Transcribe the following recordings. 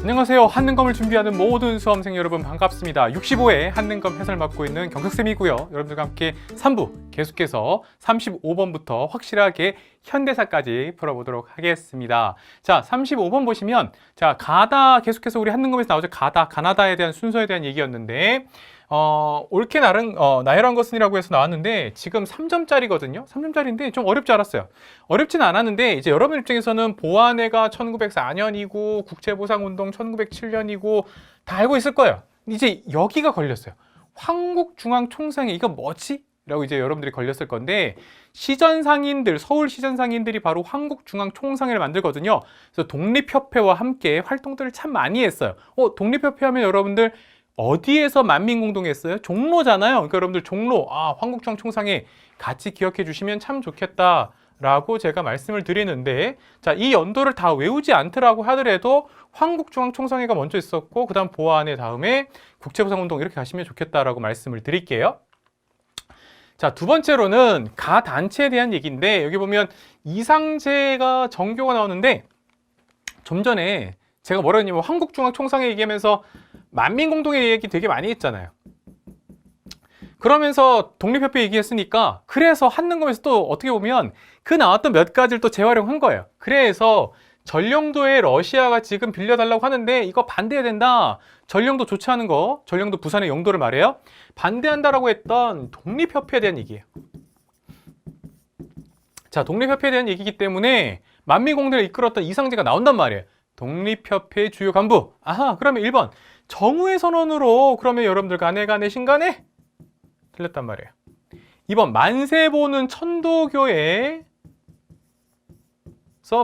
안녕하세요. 한능검을 준비하는 모든 수험생 여러분 반갑습니다. 65회 한능검 해설 맡고 있는 경석쌤이고요. 여러분들과 함께 3부 계속해서 35번부터 확실하게 현대사까지 풀어보도록 하겠습니다. 자, 35번 보시면 자, 가다 계속해서 우리 한능검에서 나오죠. 가다, 가나다에 대한 순서에 대한 얘기였는데 옳게 나열한 것은이라고 해서 나왔는데 지금 3점짜리거든요. 3점짜리인데 좀 어렵지 않았어요. 어렵진 않았는데 이제 여러분 입장에서는 보안회가 1904년이고 국제보상운동 1907년이고 다 알고 있을 거예요. 이제 여기가 걸렸어요. 황국중앙총상회 이거 뭐지? 라고 이제 여러분들이 걸렸을 건데 시전상인들, 서울 시전상인들이 바로 황국중앙총상회를 만들거든요. 그래서 독립협회와 함께 활동들을 참 많이 했어요. 독립협회 하면 여러분들 어디에서 만민공동했어요? 종로잖아요. 그러니까 여러분들 종로, 황국중앙총상회 같이 기억해 주시면 참 좋겠다라고 제가 말씀을 드리는데 자, 이 연도를 다 외우지 않더라고 하더라도 황국중앙총상회가 먼저 있었고 그 다음 보안회 다음에 국제보상운동 이렇게 가시면 좋겠다라고 말씀을 드릴게요. 자, 두 번째로는 가 단체에 대한 얘기인데 여기 보면 이상재가 정교가 나오는데 좀 전에 제가 뭐라 했냐면 황국중앙총상회 얘기하면서 만민공동회 얘기 되게 많이 했잖아요. 그러면서 독립협회 얘기했으니까 그래서 한능검에서 또 어떻게 보면 그 나왔던 몇 가지를 또 재활용한 거예요. 그래서 전령도에 러시아가 지금 빌려달라고 하는데 이거 반대해야 된다. 전령도 좋지 않은 거, 전령도 부산의 영도를 말해요. 반대한다라고 했던 독립협회에 대한 얘기예요. 자, 독립협회에 대한 얘기이기 때문에 만민공동회를 이끌었던 이상재가 나온단 말이에요. 독립협회 주요 간부. 그러면 1번. 정우의 선언으로 그러면 여러분들 간에 신간에 틀렸단 말이에요. 2번. 만세보는 천도교회에서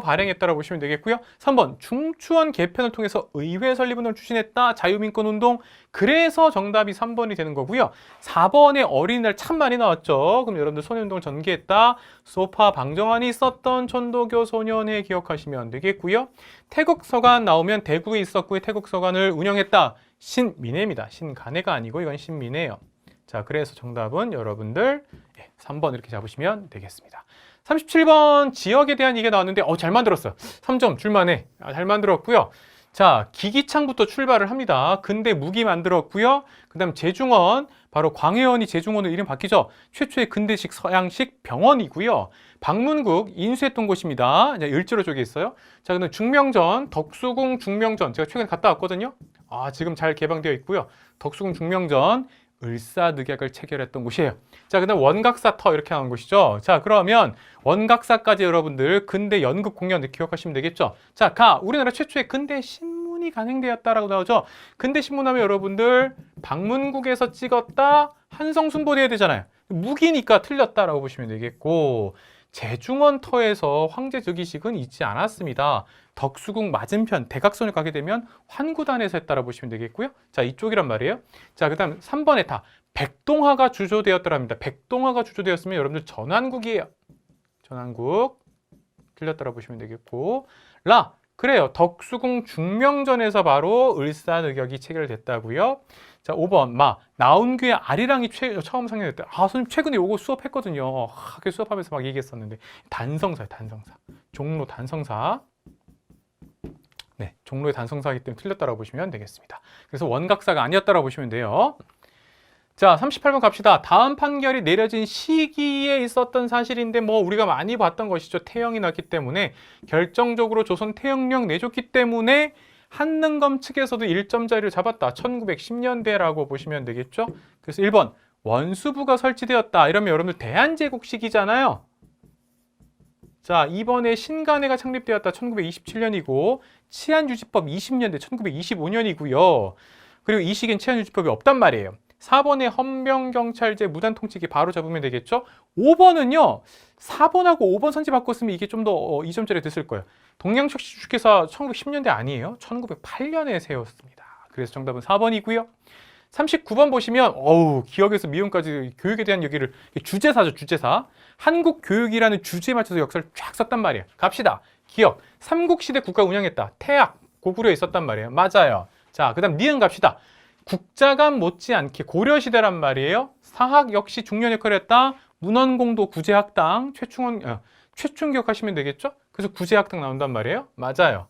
발행했다라고 보시면 되겠고요. 3번. 중추원 개편을 통해서 의회 설립운동을 추진했다. 자유민권운동. 그래서 정답이 3번이 되는 거고요. 4번에 어린이날 참 많이 나왔죠. 그럼 여러분들 소년운동을 전개했다. 소파 방정환이 있었던 천도교 소년회 기억하시면 되겠고요. 태국서관 나오면 대구에 있었고요. 태국서관을 운영했다. 신민회입니다. 신간회가 아니고 이건 신민회예요. 자, 그래서 정답은 여러분들 3번 이렇게 잡으시면 되겠습니다. 37번 지역에 대한 얘기가 나왔는데 잘 만들었어요. 3점 줄만해. 잘 만들었고요. 자, 기기창부터 출발을 합니다. 근대 무기 만들었고요. 그 다음 제중원, 바로 광해원이 제중원으로 이름 바뀌죠. 최초의 근대식 서양식 병원이고요. 방문국 인수했던 곳입니다. 을지로 쪽에 있어요. 자, 그다음 중명전, 덕수궁 중명전 제가 최근에 갔다 왔거든요. 지금 잘 개방되어 있고요. 덕수궁 중명전 을사늑약을 체결했던 곳이에요. 자, 그다음 원각사터 이렇게 나온 곳이죠. 자, 그러면 원각사까지 여러분들 근대 연극 공연 기억하시면 되겠죠. 자, 우리나라 최초의 근대 신문이 간행되었다라고 나오죠. 근대 신문하면 여러분들 방문국에서 찍었다 한성순보돼야 되잖아요. 무기니까 틀렸다라고 보시면 되겠고 제중원터에서 황제 즉위식은 있지 않았습니다. 덕수궁 맞은편 대각선을 가게 되면 환구단에서 했다라고 보시면 되겠고요. 자, 이쪽이란 말이에요. 자, 그 다음 3번에 백동화가 주조되었더랍니다. 백동화가 주조되었으면 여러분들 전환국이에요. 전환국 틀렸다라고 보시면 되겠고 그래요. 덕수궁 중명전에서 바로 을사늑약이 체결됐다고요. 자, 5번 나온규의 아리랑이 처음 상영됐다. 선생님 최근에 요거 수업했거든요. 학교 수업하면서 막 얘기했었는데 단성사예요. 단성사. 종로 단성사. 네, 종로의 단성사이기 때문에 틀렸다라고 보시면 되겠습니다. 그래서 원각사가 아니었다라고 보시면 돼요. 자, 38번 갑시다. 다음 판결이 내려진 시기에 있었던 사실인데 우리가 많이 봤던 것이죠. 태형이 났기 때문에 결정적으로 조선 태형령 내줬기 때문에 한능검 측에서도 1점짜리를 잡았다. 1910년대라고 보시면 되겠죠. 그래서 1번 원수부가 설치되었다. 이러면 여러분들 대한제국 시기잖아요. 자, 2번에 신간회가 창립되었다. 1927년이고 치안유지법 20년대 1925년이고요. 그리고 이 시기엔 치안유지법이 없단 말이에요. 4번에 헌병경찰제 무단통치기 바로 잡으면 되겠죠. 5번은요. 4번하고 5번 선지 바꿨으면 이게 좀 더 2점짜리 됐을 거예요. 동양척시주식회사 1910년대 아니에요. 1908년에 세웠습니다. 그래서 정답은 4번이고요. 39번 보시면 기억에서 미움까지 교육에 대한 얘기를 주제사죠. 주제사. 한국교육이라는 주제에 맞춰서 역사를 쫙 썼단 말이에요. 갑시다. 기억. 삼국시대 국가 운영했다. 태약. 고구려에 있었단 말이에요. 맞아요. 자, 그 다음 니은 갑시다. 국자감 못지않게 고려시대란 말이에요. 사학 역시 중요한 역할을 했다. 문헌공도 구제학당 최충 기억하시면 되겠죠? 그래서 구제학당 나온단 말이에요. 맞아요.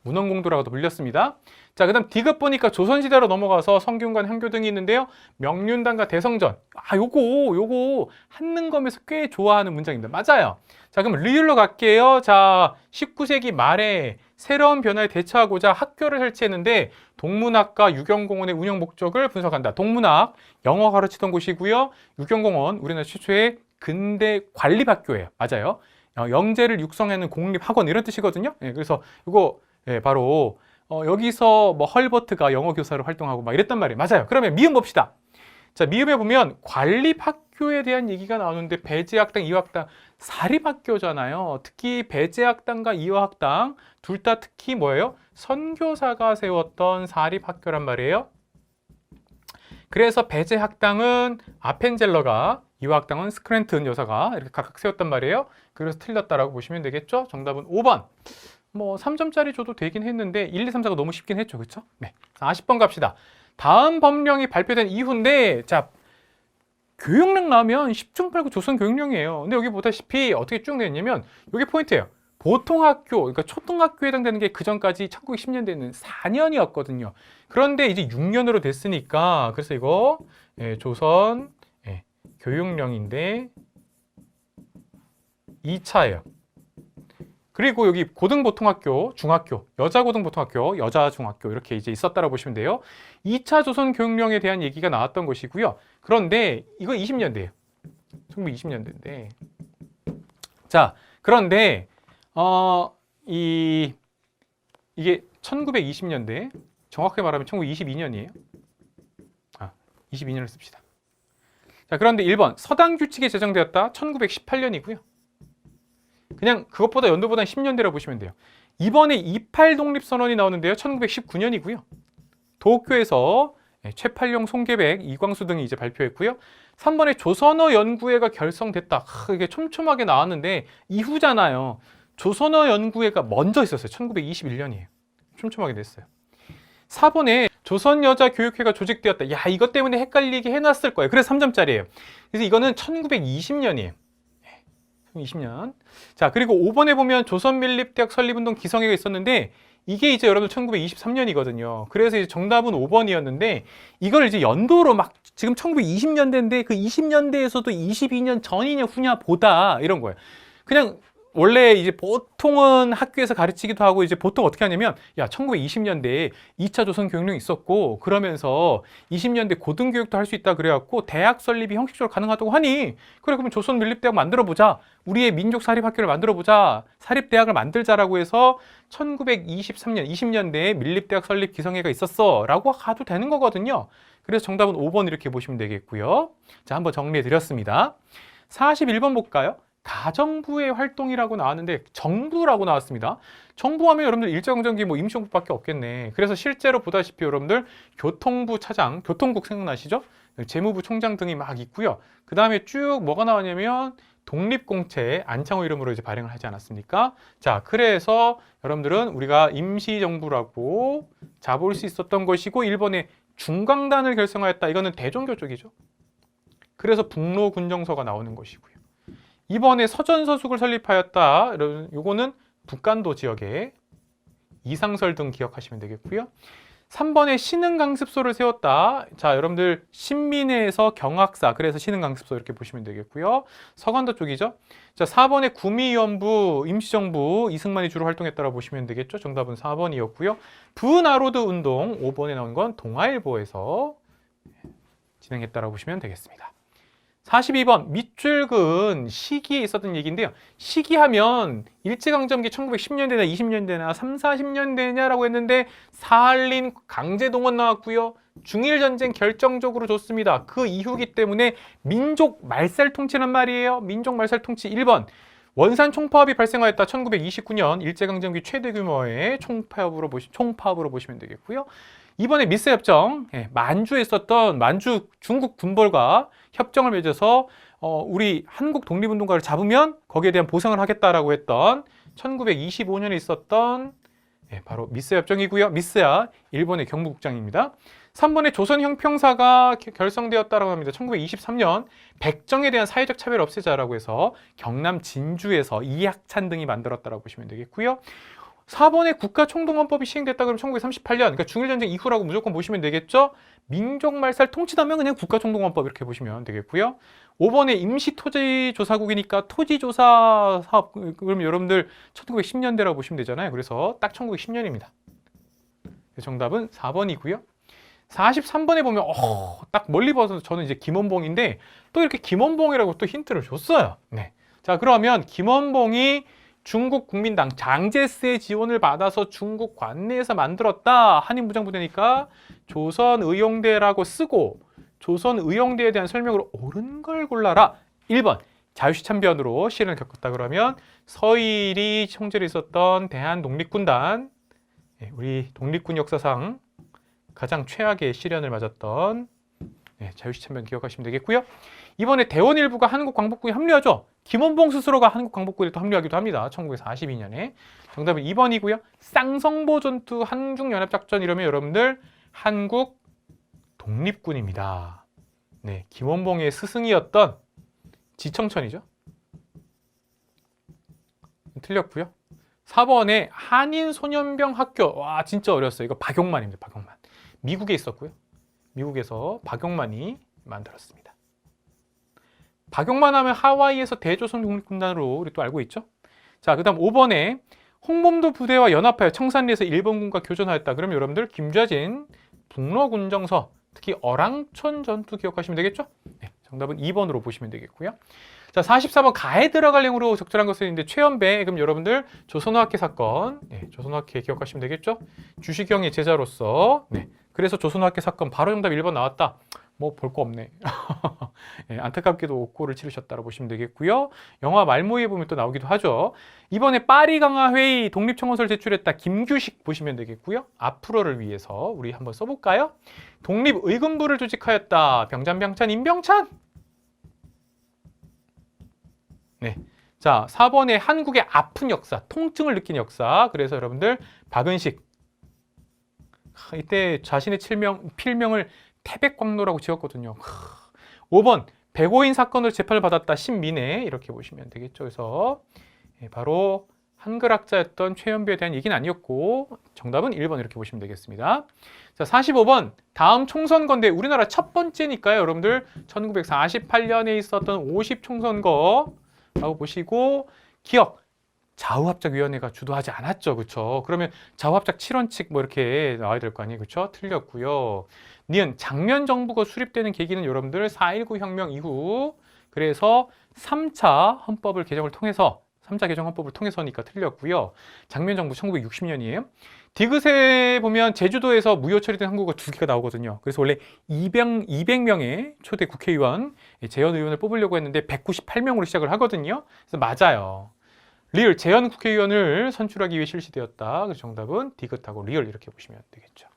문헌공도라고도 불렸습니다. 자, 그다음 D급 보니까 조선시대로 넘어가서 성균관, 현교 등이 있는데요. 명륜당과 대성전. 요거 한능검에서 꽤 좋아하는 문장입니다. 맞아요. 자, 그럼 리을로 갈게요. 자, 19세기 말에 새로운 변화에 대처하고자 학교를 설치했는데 동문학과 유경공원의 운영 목적을 분석한다. 동문학, 영어 가르치던 곳이고요. 유경공원, 우리나라 최초의 근대 관립학교예요. 맞아요. 영재를 육성하는 공립학원 이런 뜻이거든요. 예, 그래서 이거 바로 여기서 뭐 헐버트가 영어 교사로 활동하고 막 이랬단 말이에요. 맞아요. 그러면 미음 봅시다. 자, 미음에 보면 관립학교에 대한 얘기가 나오는데 배제학당, 이화학당, 사립학교잖아요. 특히 배제학당과 이화학당 둘 다 특히 뭐예요? 선교사가 세웠던 사립학교란 말이에요. 그래서 배제학당은 아펜젤러가, 이화학당은 스크랜튼 여사가 이렇게 각각 세웠단 말이에요. 그래서 틀렸다라고 보시면 되겠죠? 정답은 5번. 뭐 3점짜리 줘도 되긴 했는데 1, 2, 3, 4가 너무 쉽긴 했죠. 그렇죠? 네. 40번 갑시다. 다음 법령이 발표된 이후인데 자, 교육령 나오면 10중 8구 조선 교육령이에요. 근데 여기 보다시피 어떻게 쭉 되냐면 이게 포인트예요. 보통학교, 그러니까 초등학교에 해당되는 게 그 전까지 1910년대에는 4년이었거든요. 그런데 이제 6년으로 됐으니까 그래서 이거 조선 교육령인데 2차예요. 그리고 여기 고등보통학교, 중학교, 여자고등보통학교, 여자중학교 이렇게 이제 있었다라고 보시면 돼요. 2차 조선 교육령에 대한 얘기가 나왔던 것이고요. 그런데 이거 20년대예요. 1920년대인데. 자, 그런데 이게 1920년대, 정확하게 말하면 1922년이에요. 22년을 씁시다. 자, 그런데 1번 서당 규칙이 제정되었다. 1918년이고요. 그냥 그것보다 연도보다 10년대라고 보시면 돼요. 이번에 28 독립선언이 나오는데요. 1919년이고요. 도쿄에서 최팔룡, 송계백, 이광수 등이 이제 발표했고요. 3번에 조선어 연구회가 결성됐다. 이게 촘촘하게 나왔는데 이후잖아요. 조선어 연구회가 먼저 있었어요. 1921년이에요. 촘촘하게 됐어요. 4번에 조선여자교육회가 조직되었다. 야, 이것 때문에 헷갈리게 해놨을 거예요. 그래서 3점짜리예요. 그래서 이거는 1920년이에요. 20년. 자, 그리고 5번에 보면 조선밀립대학 설립운동 기성회가 있었는데 이게 이제 여러분 1923년이거든요. 그래서 이제 정답은 5번이었는데 이걸 이제 연도로 막 지금 1920년대인데 그 20년대에서도 22년 전이냐 후냐 보다 이런 거예요. 그냥 원래 이제 보통은 학교에서 가르치기도 하고 이제 보통 어떻게 하냐면 야 1920년대에 2차 조선 교육령이 있었고 그러면서 20년대 고등교육도 할 수 있다 그래갖고 대학 설립이 형식적으로 가능하다고 하니 그래 그러면 조선 밀립대학 만들어보자. 우리의 민족 사립학교를 만들어보자. 사립대학을 만들자라고 해서 1923년 20년대에 밀립대학 설립 기성회가 있었어 라고 가도 되는 거거든요. 그래서 정답은 5번 이렇게 보시면 되겠고요. 자, 한번 정리해 드렸습니다. 41번 볼까요? 가정부의 활동이라고 나왔는데 정부라고 나왔습니다. 정부하면 여러분들 일제강점기 뭐 임시정부밖에 없겠네. 그래서 실제로 보다시피 여러분들 교통부 차장, 교통국 생각나시죠? 재무부 총장 등이 막 있고요. 그 다음에 쭉 뭐가 나오냐면 독립공채 안창호 이름으로 이제 발행을 하지 않았습니까? 자, 그래서 여러분들은 우리가 임시정부라고 잡을 수 있었던 것이고 일본의 중광단을 결성하였다. 이거는 대종교 쪽이죠. 그래서 북로군정서가 나오는 것이고요. 이번에 서전서숙을 설립하였다. 요거는 북간도 지역에 이상설 등 기억하시면 되겠고요. 3번에 신흥강습소를 세웠다. 자, 여러분들 신민회에서 경학사, 그래서 신흥강습소 이렇게 보시면 되겠고요. 서간도 쪽이죠. 자, 4번에 구미위원부, 임시정부 이승만이 주로 활동했다고 보시면 되겠죠. 정답은 4번이었고요. 부나로드 운동 5번에 나온 건 동아일보에서 진행했다고 보시면 되겠습니다. 42번 밑줄근 시기에 있었던 얘기인데요. 시기하면 일제강점기 1910년대나 20년대나 3, 40년대냐라고 했는데 사할린 강제동원 나왔고요. 중일전쟁 결정적으로 줬습니다. 그 이후기 때문에 민족 말살 통치란 말이에요. 민족 말살 통치 1번. 원산 총파업이 발생하였다. 1929년 일제강점기 최대 규모의 총파업으로 보시면 되겠고요. 이번에 미스 협정, 만주에 있었던 만주 중국 군벌과 협정을 맺어서 우리 한국 독립운동가를 잡으면 거기에 대한 보상을 하겠다라고 했던 1925년에 있었던 바로 미스 협정이고요. 미스야 일본의 경무국장입니다. 3번에 조선형평사가 결성되었다고 합니다. 1923년 백정에 대한 사회적 차별을 없애자라고 해서 경남 진주에서 이학찬 등이 만들었다고 보시면 되겠고요. 4번에 국가총동원법이 시행됐다 그러면 1938년, 그러니까 중일전쟁 이후라고 무조건 보시면 되겠죠? 민족말살 통치다면 그냥 국가총동원법 이렇게 보시면 되겠고요. 5번에 임시토지조사국이니까 토지조사 사업, 그럼 여러분들 1910년대라고 보시면 되잖아요. 그래서 딱 1910년입니다. 정답은 4번이고요. 43번에 보면 딱 멀리 봐서 저는 이제 김원봉인데 또 이렇게 김원봉이라고 또 힌트를 줬어요. 네. 자, 그러면 김원봉이 중국 국민당 장제스의 지원을 받아서 중국 관내에서 만들었다. 한인무장부대니까 조선의용대라고 쓰고 조선의용대에 대한 설명으로 옳은 걸 골라라. 1번 자유시참변으로 시련을 겪었다 그러면 서일이 총재로 있었던 대한독립군단, 우리 독립군 역사상 가장 최악의 시련을 맞았던 자유시참변 기억하시면 되겠고요. 이번에 대원 일부가 한국광복군에 합류하죠. 김원봉 스스로가 한국광복군에 또 합류하기도 합니다. 1942년에. 정답은 2번이고요. 쌍성보 전투, 한중연합작전 이러면 여러분들 한국 독립군입니다. 네, 김원봉의 스승이었던 지청천이죠. 틀렸고요. 4번에 한인소년병 학교. 와, 진짜 어려웠어요. 이거 박용만입니다. 박용만. 미국에 있었고요. 미국에서 박용만이 만들었습니다. 박용만 하면 하와이에서 대조선 독립군단으로 우리 또 알고 있죠. 자, 그 다음 5번에 홍범도 부대와 연합하여 청산리에서 일본군과 교전하였다. 그럼 여러분들 김좌진 북로군정서, 특히 어랑촌 전투 기억하시면 되겠죠. 네, 정답은 2번으로 보시면 되겠고요. 자, 44번 가에 들어갈 내용으로 적절한 것은 있는데 최연배. 그럼 여러분들 조선어학회 사건, 조선어학회 기억하시면 되겠죠. 주시경의 제자로서, 그래서 조선어학회 사건 바로 정답 1번 나왔다. 뭐 볼 거 없네. 안타깝게도 옥고를 치르셨다고 보시면 되겠고요. 영화 말모이에 보면 또 나오기도 하죠. 이번에 파리 강화 회의 독립청원서를 제출했다. 김규식 보시면 되겠고요. 앞으로를 위해서 우리 한번 써볼까요? 독립의금부를 조직하였다. 병찬 임병찬. 네. 자, 4번에 한국의 아픈 역사, 통증을 느낀 역사. 그래서 여러분들 박은식. 이때 자신의 필명을 태백광로라고 지었거든요. 5번 백오인 사건으로 재판을 받았다. 신민혜. 이렇게 보시면 되겠죠. 그래서 바로 한글학자였던 최연배에 대한 얘기는 아니었고 정답은 1번 이렇게 보시면 되겠습니다. 자, 45번 다음 총선거인데 우리나라 첫 번째니까요. 여러분들 1948년에 있었던 50총선거라고 보시고 기억. 좌우합작위원회가 주도하지 않았죠. 그렇죠? 그러면 좌우합작 7원칙 뭐 이렇게 나와야 될 거 아니에요. 그렇죠? 틀렸고요. 니은 장면 정부가 수립되는 계기는 여러분들 4.19 혁명 이후 그래서 3차 헌법을 개정을 통해서 3차 개정 헌법을 통해서니까 틀렸고요. 장면 정부 1960년이에요. 디귿에 보면 제주도에서 무효 처리된 항구가 2개가 나오거든요. 그래서 원래 200명의 초대 국회의원, 재연 의원을 뽑으려고 했는데 198명으로 시작을 하거든요. 그래서 맞아요. 리얼 재연 국회의원을 선출하기 위해 실시되었다. 그래서 정답은 디귿하고 리얼 이렇게 보시면 되겠죠.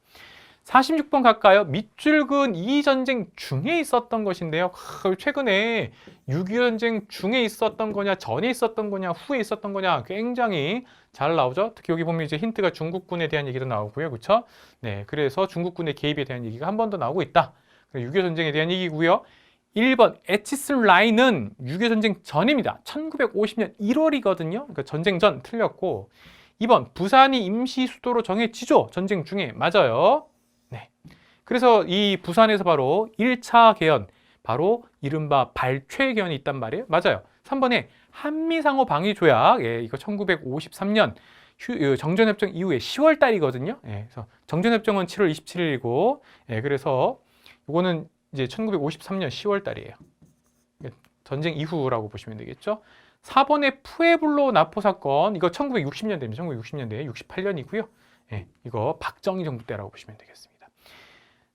46번 갈까요? 밑줄근 이전쟁 중에 있었던 것인데요. 최근에 6.25 전쟁 중에 있었던 거냐, 전에 있었던 거냐, 후에 있었던 거냐 굉장히 잘 나오죠. 특히 여기 보면 이제 힌트가 중국군에 대한 얘기도 나오고요. 그렇죠? 네, 그래서 중국군의 개입에 대한 얘기가 한 번 더 나오고 있다. 6.25 전쟁에 대한 얘기고요. 1번 에치스 라인은 6.25 전쟁 전입니다. 1950년 1월이거든요. 그러니까 전쟁 전 틀렸고 2번 부산이 임시 수도로 정해지죠. 전쟁 중에 맞아요. 네. 그래서 이 부산에서 바로 1차 개헌, 바로 이른바 발췌 개헌이 있단 말이에요. 맞아요. 3번에 한미상호 방위조약, 이거 1953년 정전협정 이후에 10월 달이거든요. 그래서 정전협정은 7월 27일이고, 그래서 이거는 이제 1953년 10월 달이에요. 전쟁 이후라고 보시면 되겠죠. 4번의 푸에블로 나포 사건, 이거 1960년대입니다. 1960년대, 68년이고요. 이거 박정희 정부 때라고 보시면 되겠습니다.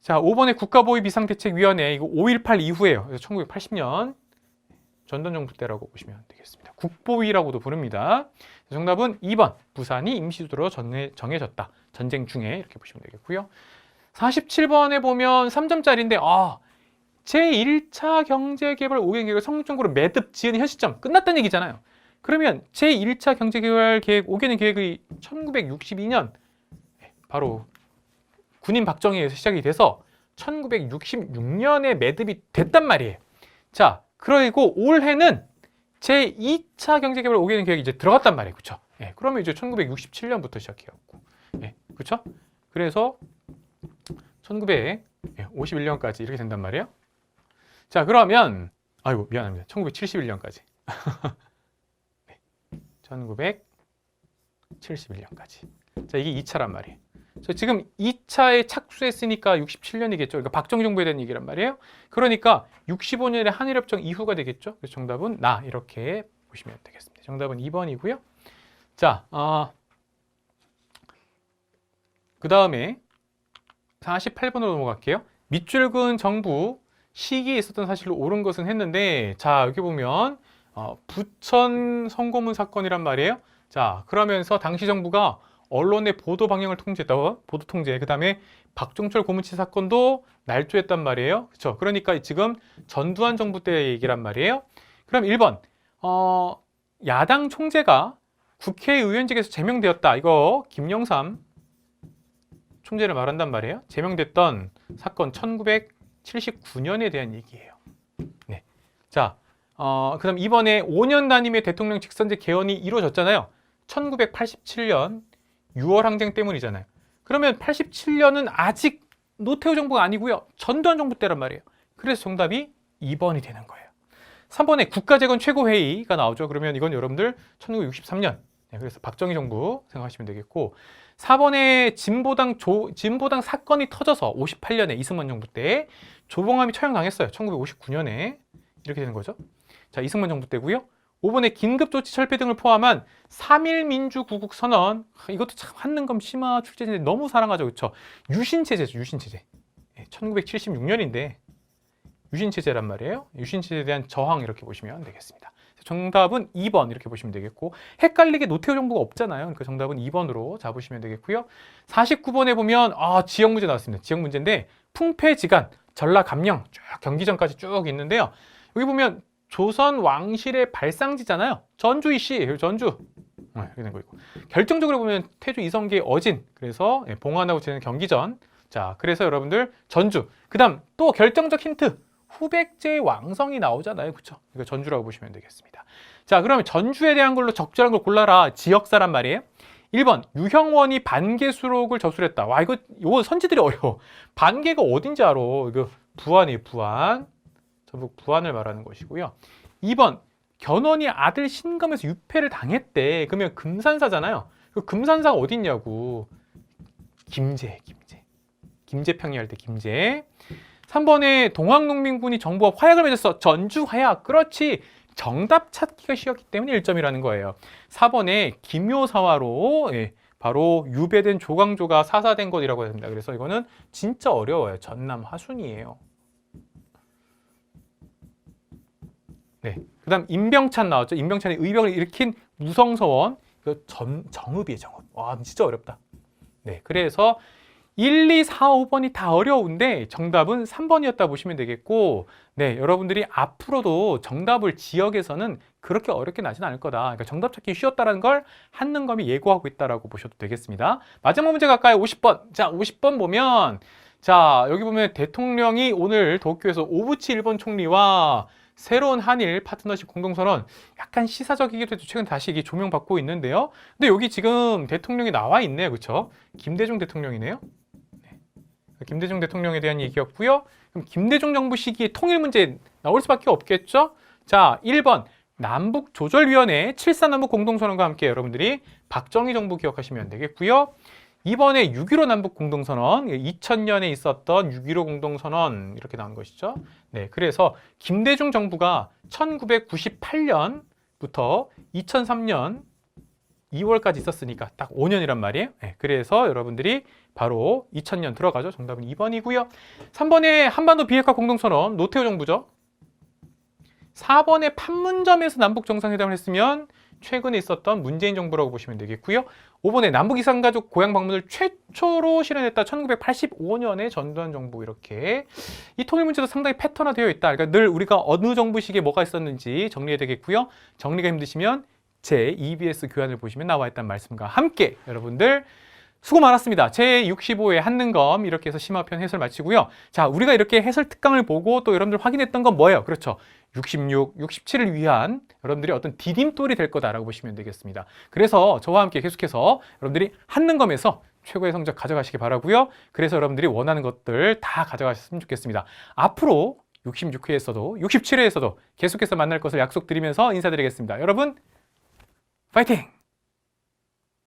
자, 5번의 국가보위 비상대책위원회, 이거 5.18 이후에요. 그래서 1980년 전두환 정부 때라고 보시면 되겠습니다. 국보위라고도 부릅니다. 정답은 2번, 부산이 임시수도로 정해졌다. 전쟁 중에 이렇게 보시면 되겠고요. 47번에 보면 3점짜리인데 제1차 경제개발 5개년 계획을 성공적으로 매듭 지은 현 시점 끝났다는 얘기잖아요. 그러면 제1차 경제개발 계획 5개년 계획이 1962년 바로 군인 박정희에 의해서 시작이 돼서 1966년에 매듭이 됐단 말이에요. 자, 그리고 올해는 제2차 경제개발 5개년 계획이 이제 들어갔단 말이에요. 그렇죠? 예, 그러면 이제 1967년부터 시작해갖고, 예, 그렇죠? 그래서 1951년까지 이렇게 된단 말이에요. 자, 그러면 아이고 미안합니다. 1971년까지. 네, 1971년까지. 자, 이게 2차란 말이에요. 지금 2차에 착수했으니까 67년이겠죠. 그러니까 박정희 정부에 대한 얘기란 말이에요. 그러니까 65년에 한일협정 이후가 되겠죠. 그래서 정답은 나 이렇게 보시면 되겠습니다. 정답은 2번이고요. 자, 그 다음에 48번으로 넘어갈게요. 밑줄근 정부 시기에 있었던 사실로 옳은 것은 했는데, 자, 여기 보면 부천 성고문 사건이란 말이에요. 자, 그러면서 당시 정부가 언론의 보도 방향을 통제했다. 보도 통제. 그 다음에 박종철 고문치 사건도 날조했단 말이에요. 그렇죠? 그러니까 지금 전두환 정부 때 얘기란 말이에요. 그럼 1번 야당 총재가 국회의원직에서 제명되었다. 이거 김영삼 총재를 말한단 말이에요. 제명됐던 사건 1979년에 대한 얘기예요. 네. 자, 그다음 이번에 5년 단임의 대통령 직선제 개헌이 이루어졌잖아요. 1987년 6월 항쟁 때문이잖아요. 그러면 87년은 아직 노태우 정부가 아니고요. 전두환 정부 때란 말이에요. 그래서 정답이 2번이 되는 거예요. 3번에 국가재건 최고회의가 나오죠. 그러면 이건 여러분들 1963년. 네, 그래서 박정희 정부 생각하시면 되겠고, 4번에 진보당 사건이 터져서 58년에 이승만 정부 때 조봉암이 처형당했어요. 1959년에 이렇게 되는 거죠. 자, 이승만 정부 때고요. 5번에 긴급조치 철폐 등을 포함한 3.1 민주구국선언. 이것도 참 한능검 심화 출제인데 너무 사랑하죠. 그렇죠? 유신체제죠. 유신체제. 1976년인데 유신체제란 말이에요. 유신체제에 대한 저항 이렇게 보시면 되겠습니다. 정답은 2번 이렇게 보시면 되겠고, 헷갈리게 노태우 정부가 없잖아요. 그러니까 정답은 2번으로 잡으시면 되겠고요. 49번에 보면 지역 문제 나왔습니다. 지역 문제인데 풍패지간, 전라감령 쭉 경기전까지 쭉 있는데요. 여기 보면 조선 왕실의 발상지잖아요. 전주이씨, 전주. 이렇게 된 거 있고. 결정적으로 보면 태조 이성계의 어진. 그래서 봉안하고 지내는 경기전. 자, 그래서 여러분들 전주. 그다음 또 결정적 힌트. 후백제의 왕성이 나오잖아요. 그렇죠? 이거 전주라고 보시면 되겠습니다. 자, 그러면 전주에 대한 걸로 적절한 걸 골라라. 지역사란 말이에요. 1번 유형원이 반개수록을 저술했다. 와, 이거 선지들이 어려워. 반개가 어딘지 알아. 이거 부안이에요. 부안. 전북 부안을 말하는 것이고요. 2번 견훤이 아들 신검에서 유패를 당했대. 그러면 금산사잖아요. 그 금산사가 어디 있냐고. 김제. 김제 평리할 때 김제. 3번에 동학농민군이 정부와 화약을 맺었어. 전주 화약. 그렇지. 정답 찾기가 쉬웠기 때문에 1점이라는 거예요. 4번에 김효사화로 바로 유배된 조광조가 사사된 것이라고 합니다. 그래서 이거는 진짜 어려워요. 전남 화순이에요. 네. 그다음 임병찬 나왔죠. 임병찬이 의병을 일으킨 무성서원. 이거 정읍이에요. 정읍. 와, 진짜 어렵다. 네. 그래서 1, 2, 4, 5번이 다 어려운데 정답은 3번이었다 보시면 되겠고, 네, 여러분들이 앞으로도 정답을 지역에서는 그렇게 어렵게 나진 않을 거다. 그러니까 정답 찾기 쉬웠다는 걸 한능검이 예고하고 있다라고 보셔도 되겠습니다. 마지막 문제 갈까요? 50번. 자, 50번 보면, 자, 여기 보면 대통령이 오늘 도쿄에서 오부치 일본 총리와 새로운 한일 파트너십 공동선언, 약간 시사적이기도 해도 최근 다시 이게 조명받고 있는데요. 근데 여기 지금 대통령이 나와 있네요. 그렇죠? 김대중 대통령이네요. 김대중 대통령에 대한 얘기였고요. 그럼 김대중 정부 시기에 통일 문제 나올 수밖에 없겠죠? 자, 1번 남북조절위원회 7.4남북 공동선언과 함께 여러분들이 박정희 정부 기억하시면 되겠고요. 2번에 6.15 남북 공동선언, 2000년에 있었던 6.15 공동선언 이렇게 나온 것이죠. 네, 그래서 김대중 정부가 1998년부터 2003년 2월까지 있었으니까 딱 5년이란 말이에요. 네, 그래서 여러분들이 바로 2000년 들어가죠. 정답은 2번이고요. 3번에 한반도 비핵화 공동선언, 노태우 정부죠. 4번에 판문점에서 남북 정상회담을 했으면 최근에 있었던 문재인 정부라고 보시면 되겠고요. 5번에 남북 이산가족 고향 방문을 최초로 실현했다. 1985년에 전두환 정부. 이렇게 이 통일 문제도 상당히 패턴화되어 있다. 그러니까 늘 우리가 어느 정부 시기에 뭐가 있었는지 정리해야 되겠고요. 정리가 힘드시면 제 EBS 교환을 보시면 나와 있다는 말씀과 함께 여러분들 수고 많았습니다. 제65회 한능검 이렇게 해서 심화편 해설 마치고요. 자, 우리가 이렇게 해설 특강을 보고 또 여러분들 확인했던 건 뭐예요? 그렇죠. 66, 67을 위한 여러분들이 어떤 디딤돌이 될 거다라고 보시면 되겠습니다. 그래서 저와 함께 계속해서 여러분들이 한능검에서 최고의 성적 가져가시기 바라고요. 그래서 여러분들이 원하는 것들 다 가져가셨으면 좋겠습니다. 앞으로 66회에서도 67회에서도 계속해서 만날 것을 약속드리면서 인사드리겠습니다. 여러분 파이팅!